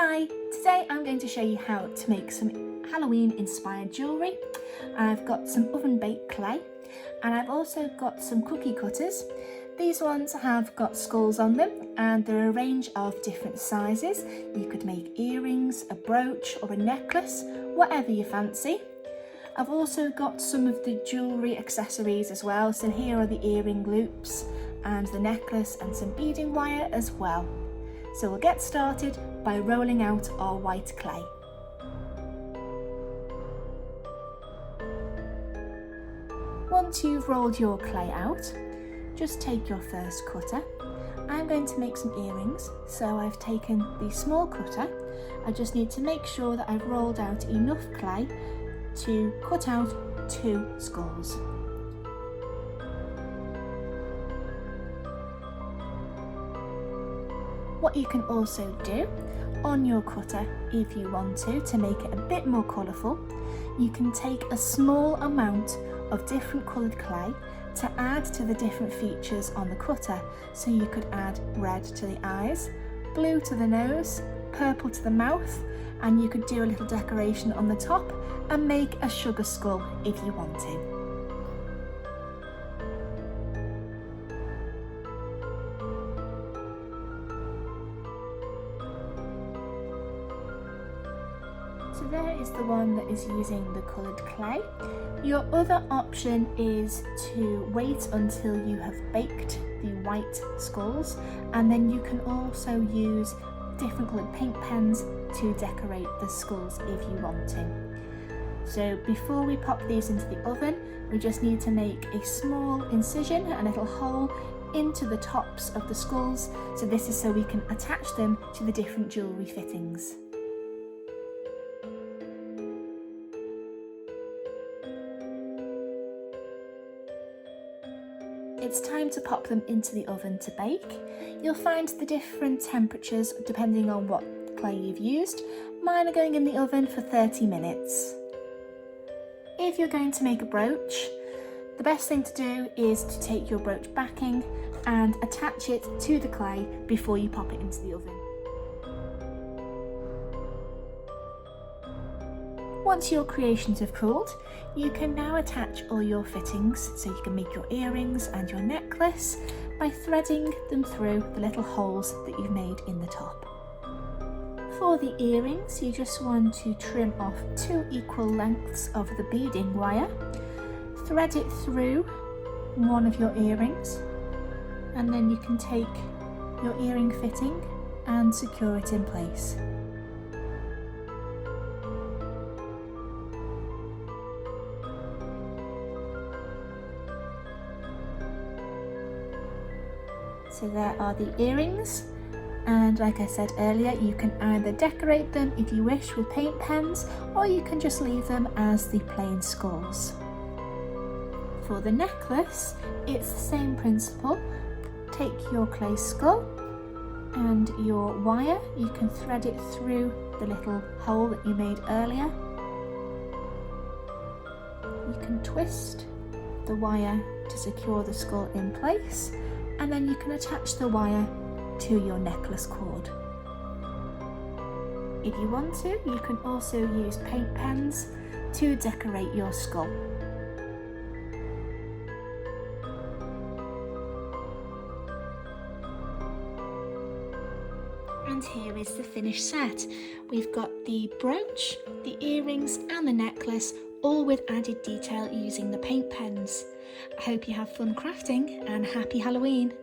Hi, today I'm going to show you how to make some Halloween inspired jewellery. I've got some oven baked clay and I've also got some cookie cutters. These ones have got skulls on them and there are a range of different sizes. You could make earrings, a brooch or a necklace, whatever you fancy. I've also got some of the jewellery accessories as well, so here are the earring loops and the necklace and some beading wire as well. So we'll get started by rolling out our white clay. Once you've rolled your clay out, just take your first cutter. I'm going to make some earrings, so I've taken the small cutter. I just need to make sure that I've rolled out enough clay to cut out 2 skulls. What you can also do on your cutter, if you want to make it a bit more colourful, you can take a small amount of different coloured clay to add to the different features on the cutter. So you could add red to the eyes, blue to the nose, purple to the mouth, and you could do a little decoration on the top and make a sugar skull if you want to. So there is the one that is using the coloured clay. Your other option is to wait until you have baked the white skulls, and then you can also use different coloured paint pens to decorate the skulls if you want to. So before we pop these into the oven, we just need to make a small incision, a little hole into the tops of the skulls. So this is so we can attach them to the different jewellery fittings. It's time to pop them into the oven to bake. You'll find the different temperatures depending on what clay you've used. Mine are going in the oven for 30 minutes. If you're going to make a brooch, the best thing to do is to take your brooch backing and attach it to the clay before you pop it into the oven. Once your creations have cooled, you can now attach all your fittings, so you can make your earrings and your necklace by threading them through the little holes that you've made in the top. For the earrings, you just want to trim off 2 equal lengths of the beading wire, thread it through one of your earrings, and then you can take your earring fitting and secure it in place. So there are the earrings, and like I said earlier, you can either decorate them if you wish with paint pens, or you can just leave them as the plain skulls. For the necklace, it's the same principle. Take your clay skull and your wire, you can thread it through the little hole that you made earlier. You can twist the wire to secure the skull in place, and then you can attach the wire to your necklace cord. If you want to, you can also use paint pens to decorate your skull. And here is the finished set. We've got the brooch, the earrings and the necklace, all with added detail using the paint pens. I hope you have fun crafting and happy Halloween!